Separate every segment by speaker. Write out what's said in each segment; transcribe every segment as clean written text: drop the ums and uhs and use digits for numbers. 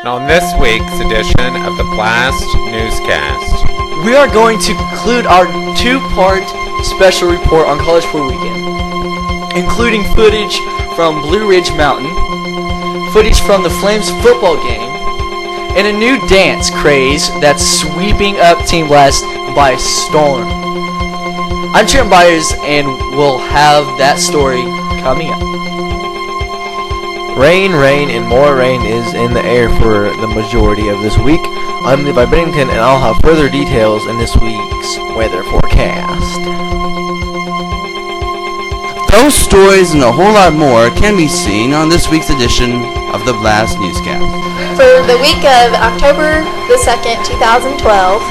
Speaker 1: And on this week's edition of the BLAST Newscast,
Speaker 2: we are going to conclude our two-part special report on College Tour Weekend, including footage from Blue Ridge Mountain, footage from the Flames football game, and a new dance craze that's sweeping up Team Blast by storm. I'm Trenton Byers, and we'll have that story coming up.
Speaker 3: Rain, and more rain is in the air for the majority of this week. I'm Levi Bennington, and I'll have further details in this week's weather forecast.
Speaker 4: Those stories and a whole lot more can be seen on this week's edition of the BLAST Newscast.
Speaker 5: For the week of October the 2nd, 2012,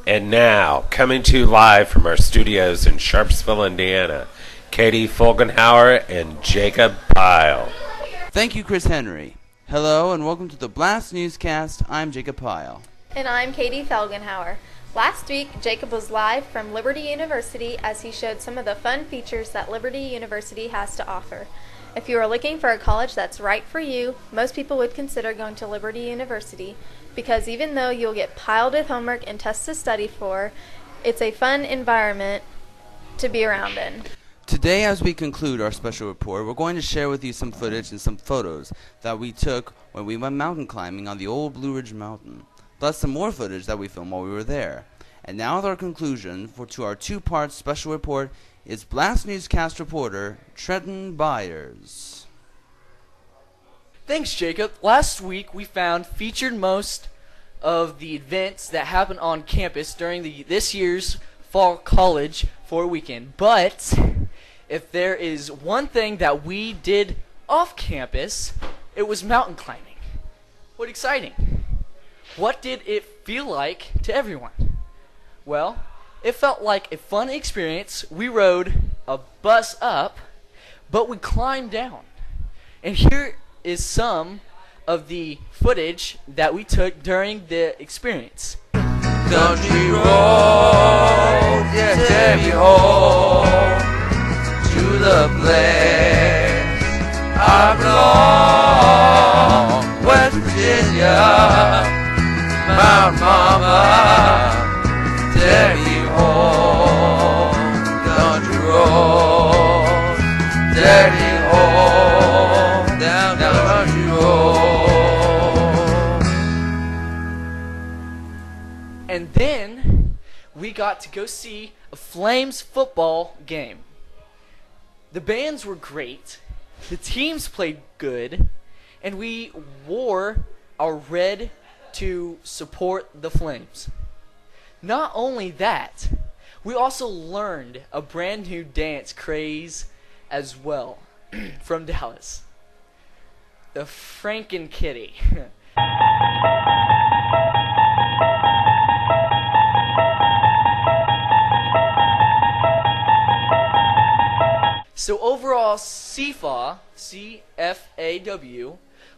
Speaker 1: and now, coming to you live from our studios in Sharpsville, Indiana, Katie Felgenhauer and Jacob Pyle.
Speaker 4: Thank you, Chris Henry. Hello, and welcome to the BLAST Newscast. I'm Jacob Pyle.
Speaker 5: and I'm Katie Felgenhauer. Last week, Jacob was live from Liberty University as he showed some of the fun features that Liberty University has to offer. If you are looking for a college that's right for you, most people would consider going to Liberty University because even though you'll get piled with homework and tests to study for, it's a fun environment to be around in.
Speaker 4: Today, as we conclude our special report, we're going to share with you some footage and some photos that we took when we went mountain climbing on the old Blue Ridge Mountain, plus some more footage that we filmed while we were there. And now our conclusion to our two-part special report is BLAST Newscast reporter Trenton Byers.
Speaker 2: Thanks, Jacob. Last week we featured most of the events that happened on campus during this year's fall college for weekend. But if there is one thing that we did off campus, it was mountain climbing. What exciting! What did it feel like to everyone? Well, it felt like a fun experience. We rode a bus up, but we climbed down. And here is some of the footage that we took during the experience.
Speaker 6: Country road, yeah, take me home to the place I belong. West Virginia, Mount Mama, take me home. Country road, take me home down the country road.
Speaker 2: And then we got to go see a Flames football game. The bands were great, the teams played good, and we wore our red to support the Flames. Not only that, we also learned a brand new dance craze as well from Dallas. The Franken Kitty. So overall, CFAW,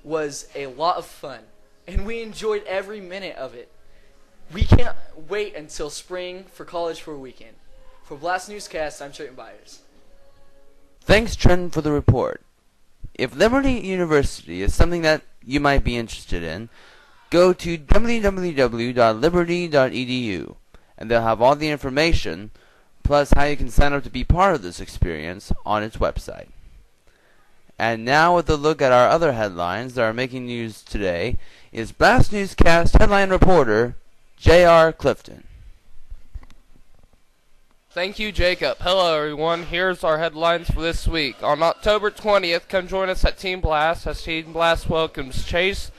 Speaker 2: was a lot of fun, and we enjoyed every minute of it. We can't wait until spring for College for a Weekend. For BLAST Newscast, I'm Trenton Byers.
Speaker 4: Thanks, Trenton, for the report. If Liberty University is something that you might be interested in, go to www.liberty.edu, and they'll have all the information, plus how you can sign up to be part of this experience on its website. And now with a look at our other headlines that are making news today is BLAST Newscast headline reporter J.R. Clifton.
Speaker 7: Thank you, Jacob. Hello, everyone. Here's our headlines for this week. On October 20th, come join us at Team Blast as Team Blast welcomes Chase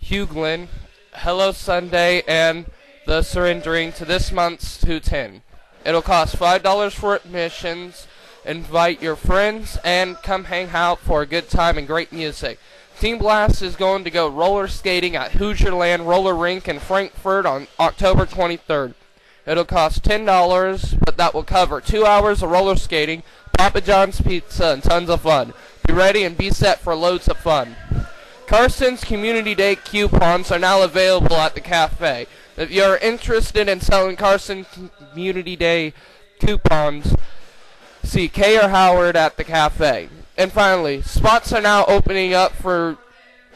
Speaker 7: Huglin, Hello Sunday, and The Surrendering to this month's 210. It'll cost $5 for admissions. Invite your friends and come hang out for a good time and great music. Team Blast is going to go roller skating at Hoosierland Roller Rink in Frankfurt on October 23rd. It'll cost $10, but that will cover 2 hours of roller skating Papa John's Pizza, and tons of fun. Be ready and be set for loads of fun. Carson's Community Day coupons are now available at the cafe. If you are interested in selling Carson Community Day coupons, see Kay or Howard at the cafe. And finally, spots are now opening up for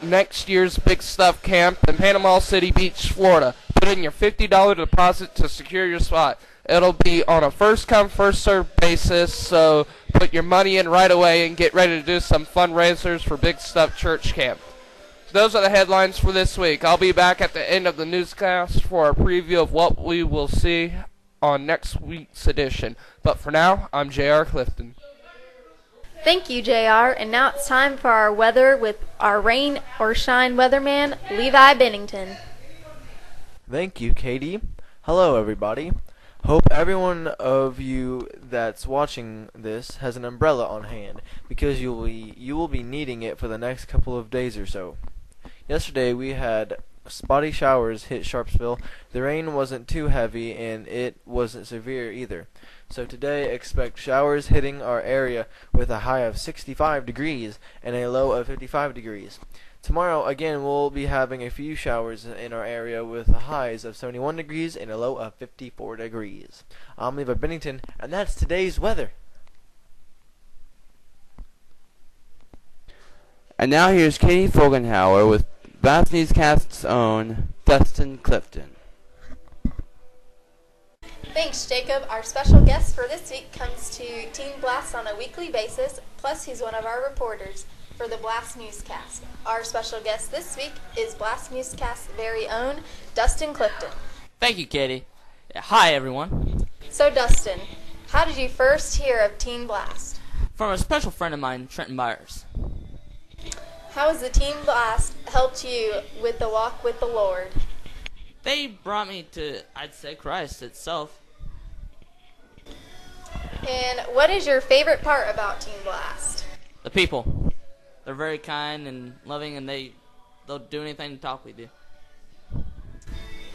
Speaker 7: next year's Big Stuff Camp in Panama City Beach, Florida. Put in your $50 deposit to secure your spot. It'll be on a first-come, first-served basis, so put your money in right away and get ready to do some fundraisers for Big Stuff Church Camp. Those are the headlines for this week. I'll be back at the end of the newscast for a preview of what we will see on next week's edition. But for now, I'm J.R. Clifton.
Speaker 5: Thank you, JR. And now it's time for our weather with our rain or shine weatherman, Levi Bennington.
Speaker 3: Thank you, Katie. Hello, everybody. Hope everyone of you that's watching this has an umbrella on hand, because you will be needing it for the next couple of days or so. Yesterday we had spotty showers hit Sharpsville. The rain wasn't too heavy and it wasn't severe either. So today expect showers hitting our area with a high of 65 degrees and a low of 55 degrees. Tomorrow again we'll be having a few showers in our area with highs of 71 degrees and a low of 54 degrees. I'm Levi Bennington, and that's today's weather.
Speaker 4: And now here's Katie Felgenhauer with BLAST Newscast's own Dustin Clifton.
Speaker 5: Thanks, Jacob. Our special guest for this week comes to Team Blast on a weekly basis, plus he's one of our reporters for the BLAST Newscast. Our special guest this week is BLAST Newscast's very own Dustin Clifton.
Speaker 8: Thank you, Katie. Hi, everyone.
Speaker 5: So, Dustin, how did you first hear of Team Blast?
Speaker 8: From a special friend of mine, Trenton Byers.
Speaker 5: How has the Team Blast helped you with the walk with the Lord?
Speaker 8: They brought me to, I'd say, Christ itself.
Speaker 5: And what is your favorite part about Team Blast?
Speaker 8: The people. They're very kind and loving, and they'll do anything to talk with you.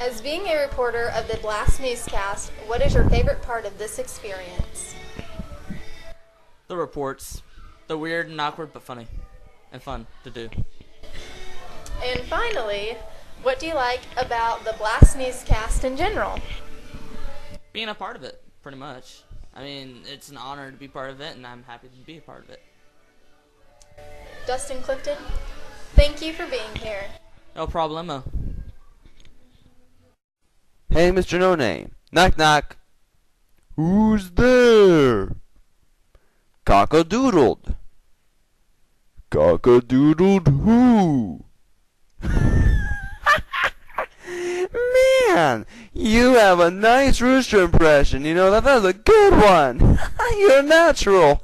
Speaker 5: As being a reporter of the BLAST Newscast, what is your favorite part of this experience?
Speaker 8: The reports. They're weird and awkward, but funny. And fun to do.
Speaker 5: And finally, what do you like about the BLAST Newscast in general?
Speaker 8: Being a part of it, pretty much. I mean, it's an honor to be part of it, and I'm happy to be a part of it.
Speaker 5: Dustin Clifton, thank you for being here.
Speaker 8: No problemo.
Speaker 4: Hey, Mr. No Name. Knock, knock. Who's there? Cock-a-doodled. Cock-a-doodled who? Man, you have a nice rooster impression. You know, that was a good one. You're natural.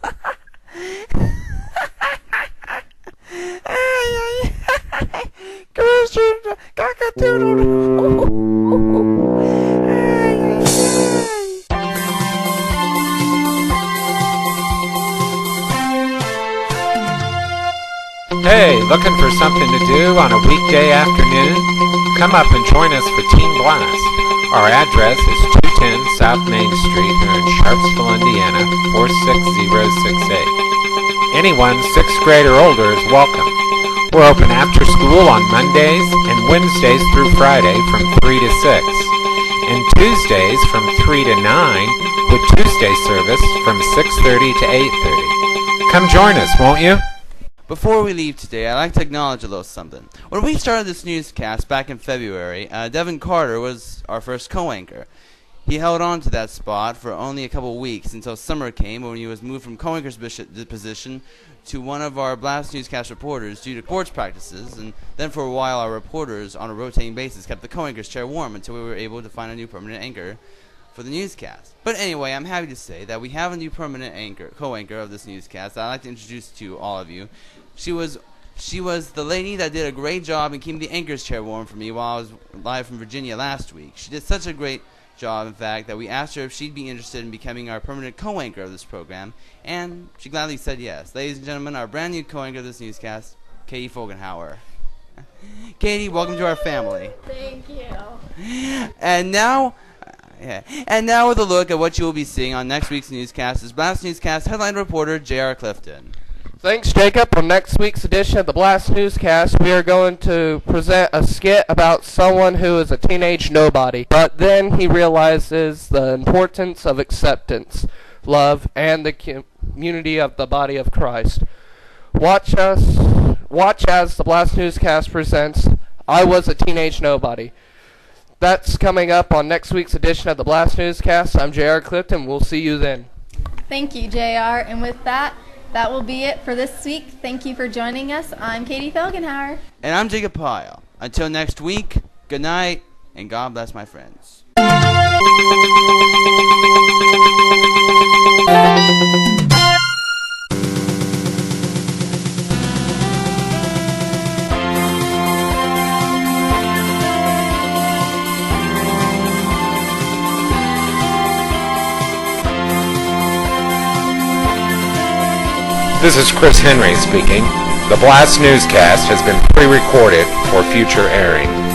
Speaker 4: Rooster, cock-a-doodle.
Speaker 1: Hey, looking for something to do on a weekday afternoon? Come up and join us for Team Blast. Our address is 210 South Main Street here in Sharpsville, Indiana, 46068. Anyone 6th grade or older is welcome. We're open after school on Mondays and Wednesdays through Friday from 3 to 6, and Tuesdays from 3 to 9, with Tuesday service from 6:30 to 8:30. Come join us, won't you?
Speaker 4: Before we leave today, I'd like to acknowledge a little something. When we started this newscast back in February, Devin Carter was our first co-anchor. He held on to that spot for only a couple weeks until summer came, when he was moved from co-anchor's position to one of our BLAST Newscast reporters due to sports practices, and then for a while our reporters on a rotating basis kept the co-anchor's chair warm until we were able to find a new permanent anchor for the newscast. But anyway, I'm happy to say that we have a new permanent co-anchor of this newscast that I'd like to introduce to all of you. She was the lady that did a great job in keeping the anchor's chair warm for me while I was live from Virginia last week. She did such a great job, in fact, that we asked her if she'd be interested in becoming our permanent co-anchor of this program, and she gladly said yes. Ladies and gentlemen, our brand new co-anchor of this newscast, Katie Felgenhauer. Katie, welcome to our family.
Speaker 5: Thank you.
Speaker 4: And now, Yeah. And now with a look at what you will be seeing on next week's newscast is BLAST Newscast headline reporter J.R. Clifton.
Speaker 7: Thanks, Jacob. On next week's edition of the BLAST Newscast, we are going to present a skit about someone who is a teenage nobody, but then he realizes the importance of acceptance, love, and the community of the body of Christ. Watch as the BLAST Newscast presents I Was a Teenage Nobody. That's coming up on next week's edition of the BLAST Newscast. I'm J.R. Clifton. We'll see you then.
Speaker 5: Thank you, JR. And with that will be it for this week. Thank you for joining us. I'm Katie Felgenhauer.
Speaker 4: And I'm Jacob Pyle. Until next week, good night, and God bless my friends.
Speaker 1: This is Chris Henry speaking. The BLAST Newscast has been pre-recorded for future airing.